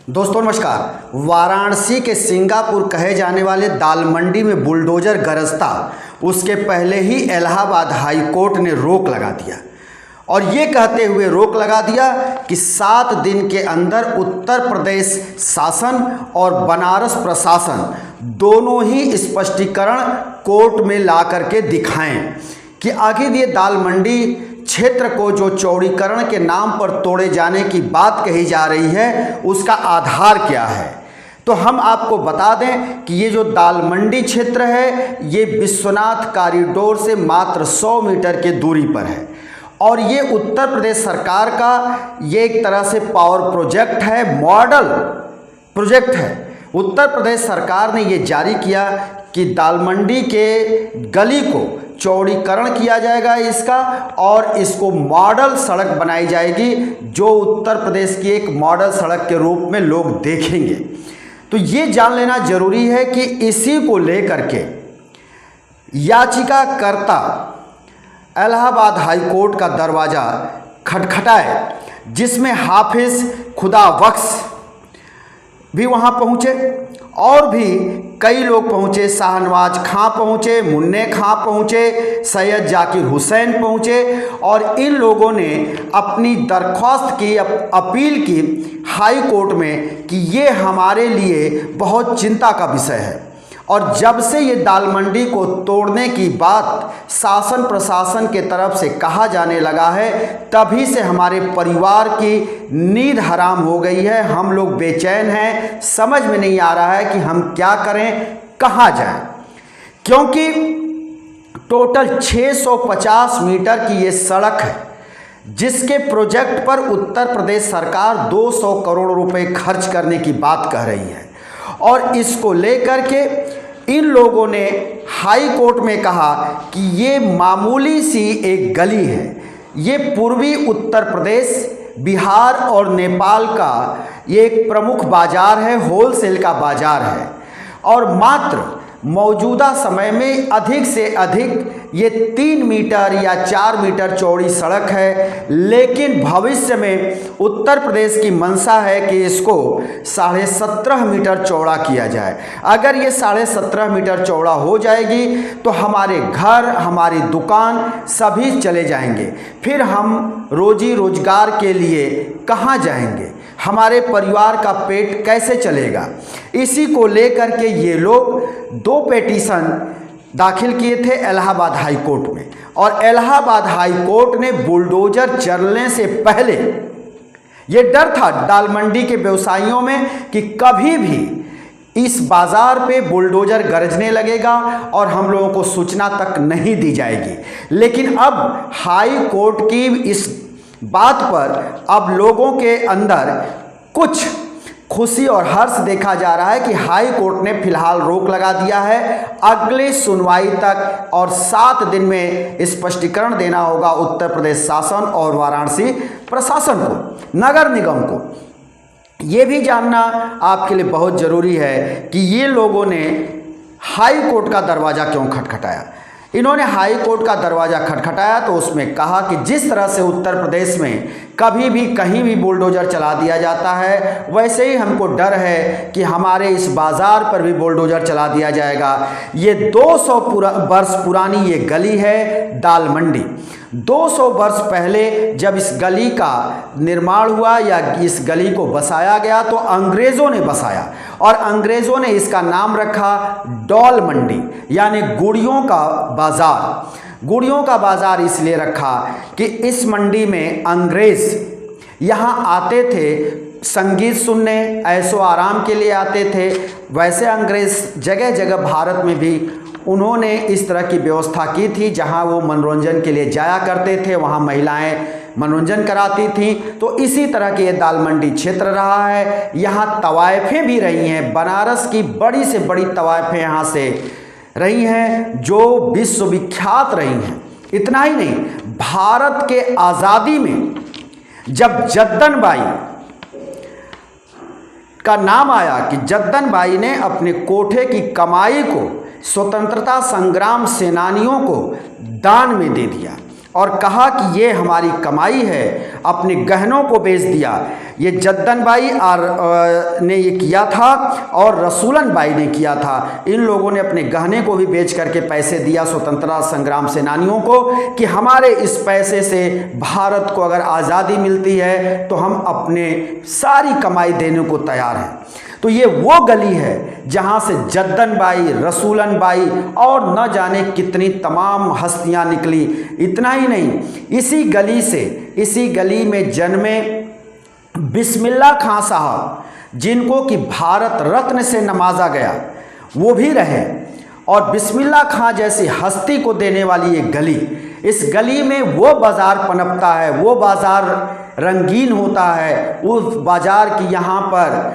दोस्तों नमस्कार। वाराणसी के सिंगापुर कहे जाने वाले दाल मंडी में बुलडोजर गरजता उसके पहले ही इलाहाबाद हाई कोर्ट ने रोक लगा दिया और ये कहते हुए रोक लगा दिया कि 7 दिन के अंदर उत्तर प्रदेश शासन और बनारस प्रशासन दोनों ही स्पष्टीकरण कोर्ट में ला करके दिखाएं कि आखिर ये दाल मंडी क्षेत्र को जो चौड़ीकरण के नाम पर तोड़े जाने की बात कही जा रही है उसका आधार क्या है। तो हम आपको बता दें कि ये जो दाल मंडी क्षेत्र है ये विश्वनाथ कॉरिडोर से मात्र 100 मीटर के दूरी पर है और ये उत्तर प्रदेश सरकार का ये एक तरह से पावर प्रोजेक्ट है, मॉडल प्रोजेक्ट है। उत्तर प्रदेश सरकार ने ये जारी किया कि दाल मंडी के गली को चौड़ीकरण किया जाएगा इसका और इसको मॉडल सड़क बनाई जाएगी जो उत्तर प्रदेश की एक मॉडल सड़क के रूप में लोग देखेंगे। तो ये जान लेना जरूरी है कि इसी को लेकर के याचिकाकर्ता इलाहाबाद हाई कोर्ट का दरवाज़ा खटखटाए, जिसमें हाफिज खुदा बख्श भी वहाँ पहुँचे और भी कई लोग पहुँचे। शाहनवाज खां पहुँचे, मुन्ने खां पहुँचे, सैयद जाकिर हुसैन पहुँचे और इन लोगों ने अपनी दरख्वास्त की, अपील की हाई कोर्ट में कि ये हमारे लिए बहुत चिंता का विषय है और जब से ये दाल मंडी को तोड़ने की बात शासन प्रशासन के तरफ से कहा जाने लगा है तभी से हमारे परिवार की नींद हराम हो गई है। हम लोग बेचैन हैं, समझ में नहीं आ रहा है कि हम क्या करें, कहाँ जाएं, क्योंकि टोटल 650 मीटर की ये सड़क है जिसके प्रोजेक्ट पर उत्तर प्रदेश सरकार 200 करोड़ रुपए खर्च करने की बात कह रही है और इसको लेकर के इन लोगों ने हाई कोर्ट में कहा कि ये मामूली सी एक गली है। ये पूर्वी उत्तर प्रदेश, बिहार और नेपाल का ये एक प्रमुख बाजार है, होलसेल का बाजार है और मात्र मौजूदा समय में अधिक से अधिक ये 3 मीटर या 4 मीटर चौड़ी सड़क है, लेकिन भविष्य में उत्तर प्रदेश की मंशा है कि इसको 17.5 मीटर चौड़ा किया जाए। अगर ये 17.5 मीटर चौड़ा हो जाएगी तो हमारे घर, हमारी दुकान सभी चले जाएंगे, फिर हम रोजी रोजगार के लिए कहाँ जाएंगे, हमारे परिवार का पेट कैसे चलेगा। इसी को लेकर के ये लोग 2 पिटीशन दाखिल किए थे इलाहाबाद हाई कोर्ट में और इलाहाबाद हाई कोर्ट ने बुलडोजर चलने से पहले ये डर था दाल मंडी के व्यवसायियों में कि कभी भी इस बाजार पे बुलडोजर गरजने लगेगा और हम लोगों को सूचना तक नहीं दी जाएगी। लेकिन अब हाई कोर्ट की इस बात पर अब लोगों के अंदर कुछ खुशी और हर्ष देखा जा रहा है कि हाई कोर्ट ने फिलहाल रोक लगा दिया है अगली सुनवाई तक और 7 दिन में स्पष्टीकरण देना होगा उत्तर प्रदेश शासन और वाराणसी प्रशासन को, नगर निगम को। ये भी जानना आपके लिए बहुत ज़रूरी है कि ये लोगों ने हाई कोर्ट का दरवाज़ा क्यों खटखटाया। इन्होंने हाई कोर्ट का दरवाज़ा खटखटाया तो उसमें कहा कि जिस तरह से उत्तर प्रदेश में कभी भी कहीं भी बुलडोजर चला दिया जाता है वैसे ही हमको डर है कि हमारे इस बाज़ार पर भी बुलडोजर चला दिया जाएगा। ये 200 वर्ष पुरानी ये गली है दाल मंडी। 200 वर्ष पहले जब इस गली का निर्माण हुआ या इस गली को बसाया गया तो अंग्रेज़ों ने बसाया और अंग्रेज़ों ने इसका नाम रखा डॉल मंडी, यानी गुड़ियों का बाज़ार। गुड़ियों का बाज़ार इसलिए रखा कि इस मंडी में अंग्रेज़ यहाँ आते थे संगीत सुनने, ऐशो आराम के लिए आते थे। वैसे अंग्रेज़ जगह जगह भारत में भी उन्होंने इस तरह की व्यवस्था की थी जहाँ वो मनोरंजन के लिए जाया करते थे, वहाँ महिलाएं मनोरंजन कराती थीं। तो इसी तरह के ये दाल मंडी क्षेत्र रहा है। यहाँ तवाइफें भी रही हैं, बनारस की बड़ी से बड़ी तवाइफें यहाँ से रही हैं जो विश्वविख्यात रही हैं। इतना ही नहीं, भारत के आज़ादी में जब जद्दन बाई का नाम आया कि जद्दन बाई ने अपने कोठे की कमाई को स्वतंत्रता संग्राम सेनानियों को दान में दे दिया और कहा कि ये हमारी कमाई है, अपने गहनों को बेच दिया। ये जद्दन बाई ने ये किया था और रसूलन बाई ने किया था। इन लोगों ने अपने गहने को भी बेच करके पैसे दिया स्वतंत्रता संग्राम सेनानियों को कि हमारे इस पैसे से भारत को अगर आज़ादी मिलती है तो हम अपने सारी कमाई देने को तैयार हैं। तो ये वो गली है जहाँ से जद्दन बाई, रसूलन बाई और न जाने कितनी तमाम हस्तियाँ निकली। इतना ही नहीं, इसी गली में जन्मे बिस्मिल्लाह खां साहब, जिनको कि भारत रत्न से नवाजा गया, वो भी रहे। और बिस्मिल्लाह खां जैसी हस्ती को देने वाली ये गली, इस गली में वो बाज़ार पनपता है, वो बाज़ार रंगीन होता है, उस बाज़ार की यहाँ पर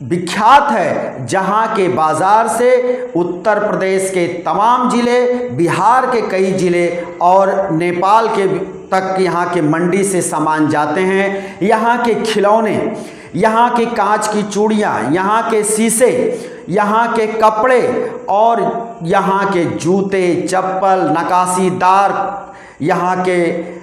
विख्यात है, जहाँ के बाज़ार से उत्तर प्रदेश के तमाम ज़िले, बिहार के कई ज़िले और नेपाल के तक यहाँ के मंडी से सामान जाते हैं। यहाँ के खिलौने, यहाँ के कांच की चूड़ियाँ, यहाँ के शीशे, यहाँ के कपड़े और यहाँ के जूते, चप्पल, नक्काशीदार यहाँ के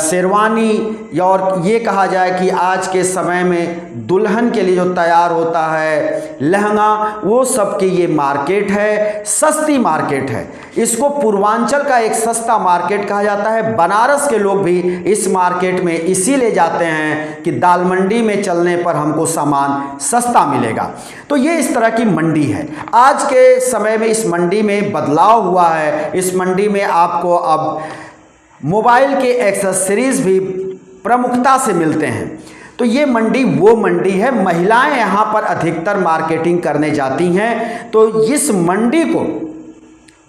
शेरवानी, और ये कहा जाए कि आज के समय में दुल्हन के लिए जो तैयार होता है लहंगा, वो सब की ये मार्केट है, सस्ती मार्केट है। इसको पूर्वांचल का एक सस्ता मार्केट कहा जाता है। बनारस के लोग भी इस मार्केट में इसीलिए जाते हैं कि दाल मंडी में चलने पर हमको सामान सस्ता मिलेगा। तो ये इस तरह की मंडी है। आज के समय में इस मंडी में बदलाव हुआ है। इस मंडी में आपको अब मोबाइल के एक्सेसरीज भी प्रमुखता से मिलते हैं। तो ये मंडी वो मंडी है, महिलाएं यहाँ पर अधिकतर मार्केटिंग करने जाती हैं। तो इस मंडी को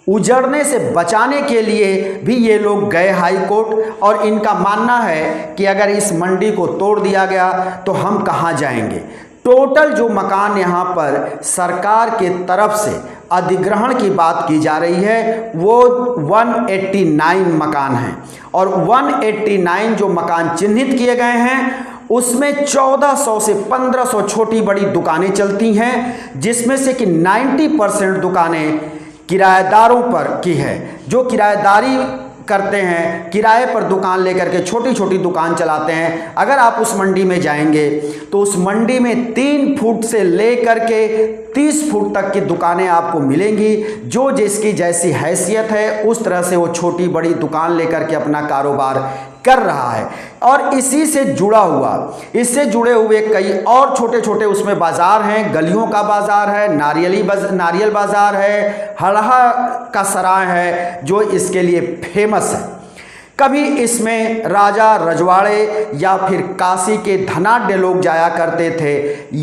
उजड़ने से बचाने के लिए भी ये लोग गए हाई कोर्ट, और इनका मानना है कि अगर इस मंडी को तोड़ दिया गया तो हम कहाँ जाएंगे। टोटल जो मकान यहाँ पर सरकार के तरफ से अधिग्रहण की बात की जा रही है वो 189 मकान हैं, और 189 जो मकान चिन्हित किए गए हैं उसमें 1400 से 1500 छोटी बड़ी दुकानें चलती हैं, जिसमें से कि 90% दुकानें किराएदारों पर की है, जो किराएदारी करते हैं, किराए पर दुकान लेकर के छोटी छोटी दुकान चलाते हैं। अगर आप उस मंडी में जाएंगे तो उस मंडी में 3 फुट से लेकर के 30 फुट तक की दुकानें आपको मिलेंगी। जो जिसकी जैसी हैसियत है उस तरह से वो छोटी बड़ी दुकान लेकर के अपना कारोबार कर रहा है। और इसी से इससे जुड़े हुए कई और छोटे छोटे उसमें बाज़ार हैं। गलियों का बाज़ार है, नारियल बाज़ार है, हड़हा का सराय है जो इसके लिए फेमस है। कभी इसमें राजा रजवाड़े या फिर काशी के धनाढ्य लोग जाया करते थे।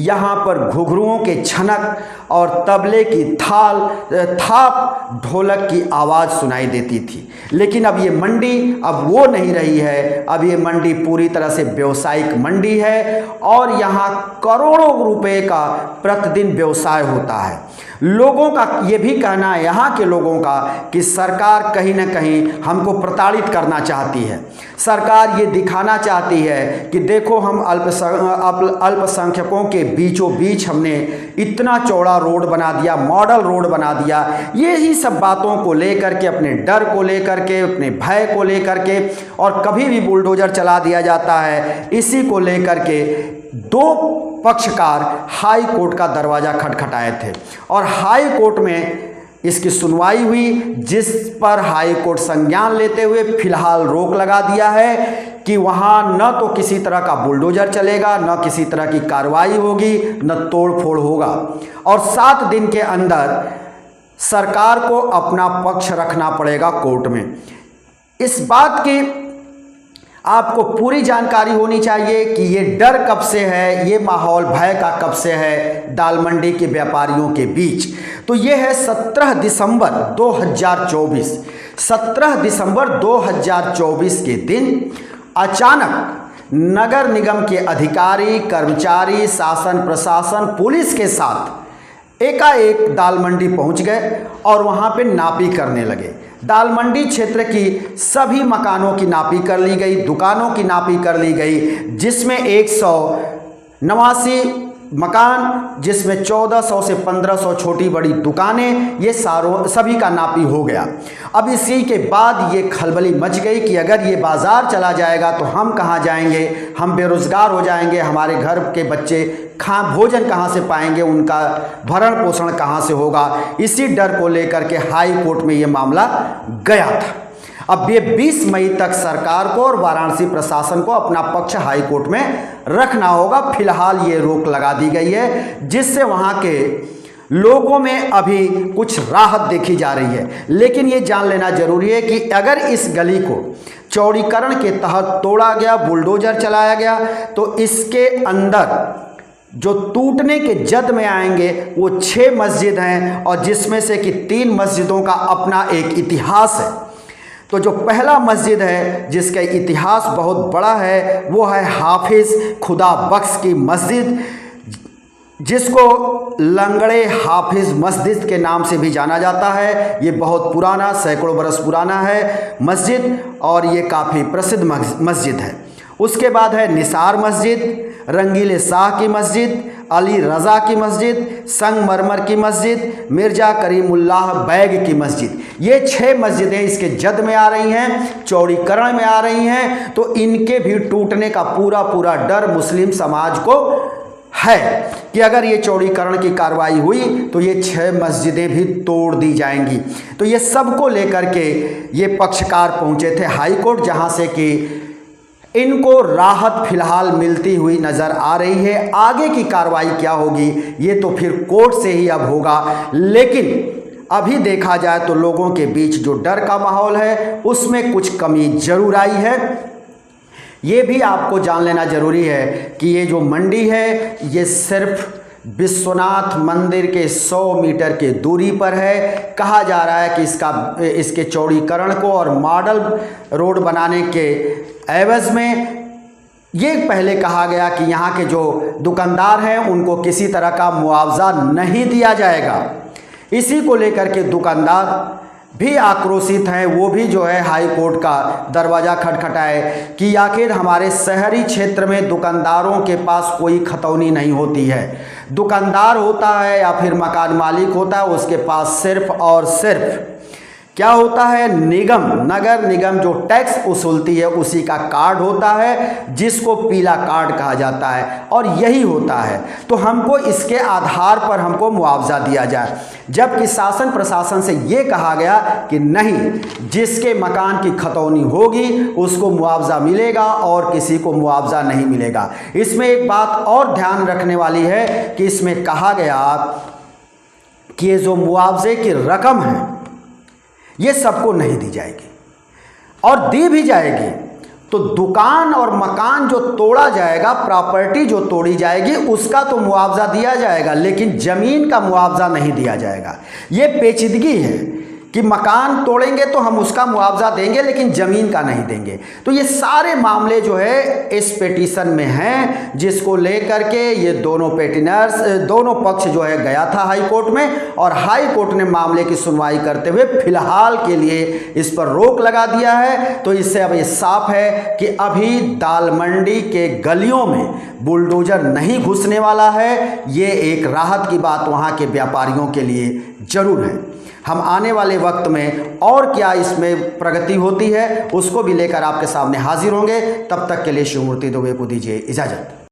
यहाँ पर घुघरुओं के छनक और तबले की थाप ढोलक की आवाज़ सुनाई देती थी। लेकिन अब ये मंडी अब वो नहीं रही है। अब ये मंडी पूरी तरह से व्यावसायिक मंडी है और यहाँ करोड़ों रुपए का प्रतिदिन व्यवसाय होता है। लोगों का ये भी कहना है, यहाँ के लोगों का, कि सरकार कहीं ना कहीं हमको प्रताड़ित करना चाहती है। सरकार ये दिखाना चाहती है कि देखो हम अल्पसंख्यकों के बीचों बीच हमने इतना चौड़ा रोड बना दिया, मॉडल रोड बना दिया। यही सब बातों को लेकर के, अपने डर को लेकर के, अपने भय को लेकर के, और कभी भी बुलडोजर चला दिया जाता है, इसी को लेकर के 2 पक्षकार हाई कोर्ट का दरवाज़ा खटखटाए थे और हाई कोर्ट में इसकी सुनवाई हुई, जिस पर हाई कोर्ट संज्ञान लेते हुए फिलहाल रोक लगा दिया है कि वहाँ न तो किसी तरह का बुलडोजर चलेगा, न किसी तरह की कार्रवाई होगी, न तोड़फोड़ होगा। और 7 दिन के अंदर सरकार को अपना पक्ष रखना पड़ेगा कोर्ट में। इस बात की आपको पूरी जानकारी होनी चाहिए कि ये डर कब से है, ये माहौल भय का कब से है दाल मंडी के व्यापारियों के बीच। तो ये है 17 दिसंबर 2024। 17 दिसंबर 2024 के दिन अचानक नगर निगम के अधिकारी, कर्मचारी, शासन प्रशासन, पुलिस के साथ एकाएक दाल मंडी पहुंच गए और वहां पे नापी करने लगे। दाल मंडी क्षेत्र की सभी मकानों की नापी कर ली गई, दुकानों की नापी कर ली गई, जिसमें 189 मकान, जिसमें 1400 से 1500 छोटी बड़ी दुकानें, ये सभी का नापी हो गया। अब इसी के बाद ये खलबली मच गई कि अगर ये बाज़ार चला जाएगा तो हम कहाँ जाएंगे, हम बेरोज़गार हो जाएंगे, हमारे घर के बच्चे भोजन कहाँ से पाएंगे, उनका भरण पोषण कहाँ से होगा। इसी डर को लेकर के हाई कोर्ट में ये मामला गया था। अब ये 20 मई तक सरकार को और वाराणसी प्रशासन को अपना पक्ष हाई कोर्ट में रखना होगा। फिलहाल ये रोक लगा दी गई है, जिससे वहाँ के लोगों में अभी कुछ राहत देखी जा रही है। लेकिन ये जान लेना जरूरी है कि अगर इस गली को चौड़ीकरण के तहत तोड़ा गया, बुलडोजर चलाया गया, तो इसके अंदर जो टूटने के जद में आएंगे वो 6 मस्जिद हैं, और जिसमें से कि 3 मस्जिदों का अपना एक इतिहास है। तो जो पहला मस्जिद है जिसका इतिहास बहुत बड़ा है वो है हाफिज़ खुदा बख्श की मस्जिद, जिसको लंगड़े हाफिज़ मस्जिद के नाम से भी जाना जाता है। ये बहुत पुराना, सैकड़ों बरस पुराना है मस्जिद, और ये काफ़ी प्रसिद्ध मस्जिद है। उसके बाद है निसार मस्जिद, रंगीले शाह की मस्जिद, अली रज़ा की मस्जिद, संगमरमर की मस्जिद, मिर्ज़ा करीमुल्लाह बैग की मस्जिद। ये 6 मस्जिदें इसके जद में आ रही हैं, चौड़ीकरण में आ रही हैं। तो इनके भी टूटने का पूरा डर मुस्लिम समाज को है कि अगर ये चौड़ीकरण की कार्रवाई हुई तो ये 6 मस्जिदें भी तोड़ दी जाएंगी। तो ये सब को लेकर के ये पक्षकार पहुँचे थे हाई कोर्ट, जहाँ से कि इनको राहत फिलहाल मिलती हुई नज़र आ रही है। आगे की कार्रवाई क्या होगी ये तो फिर कोर्ट से ही अब होगा। लेकिन अभी देखा जाए तो लोगों के बीच जो डर का माहौल है उसमें कुछ कमी जरूर आई है। ये भी आपको जान लेना ज़रूरी है कि ये जो मंडी है ये सिर्फ विश्वनाथ मंदिर के 100 मीटर के दूरी पर है। कहा जा रहा है कि इसके चौड़ीकरण को और मॉडल रोड बनाने के एवज़ में ये पहले कहा गया कि यहाँ के जो दुकानदार हैं उनको किसी तरह का मुआवजा नहीं दिया जाएगा। इसी को लेकर के दुकानदार भी आक्रोशित हैं। वो भी जो है हाई कोर्ट का दरवाज़ा खटखटाए कि आखिर हमारे शहरी क्षेत्र में दुकानदारों के पास कोई खतौनी नहीं होती है। दुकानदार होता है या फिर मकान मालिक होता है, उसके पास सिर्फ और सिर्फ क्या होता है, नगर निगम जो टैक्स वसूलती है उसी का कार्ड होता है, जिसको पीला कार्ड कहा जाता है, और यही होता है। तो हमको इसके आधार पर हमको मुआवजा दिया जाए, जबकि शासन प्रशासन से ये कहा गया कि नहीं, जिसके मकान की खतौनी होगी उसको मुआवजा मिलेगा और किसी को मुआवजा नहीं मिलेगा। इसमें एक बात और ध्यान रखने वाली है कि इसमें कहा गया कि ये जो मुआवजे की रकम है ये सबको नहीं दी जाएगी, और दी भी जाएगी तो दुकान और मकान जो तोड़ा जाएगा, प्रॉपर्टी जो तोड़ी जाएगी उसका तो मुआवजा दिया जाएगा, लेकिन ज़मीन का मुआवजा नहीं दिया जाएगा। ये पेचीदगी है कि मकान तोड़ेंगे तो हम उसका मुआवजा देंगे लेकिन ज़मीन का नहीं देंगे। तो ये सारे मामले जो है इस पिटीशन में हैं, जिसको लेकर के ये दोनों पक्ष जो है गया था हाई कोर्ट में, और हाई कोर्ट ने मामले की सुनवाई करते हुए फिलहाल के लिए इस पर रोक लगा दिया है। तो इससे अब ये साफ है कि अभी दाल मंडी के गलियों में बुलडोजर नहीं घुसने वाला है। ये एक राहत की बात वहाँ के व्यापारियों के लिए ज़रूर है। हम आने वाले वक्त में और क्या इसमें प्रगति होती है उसको भी लेकर आपके सामने हाजिर होंगे। तब तक के लिए शिवमूर्ति दुबे को दीजिए इजाज़त।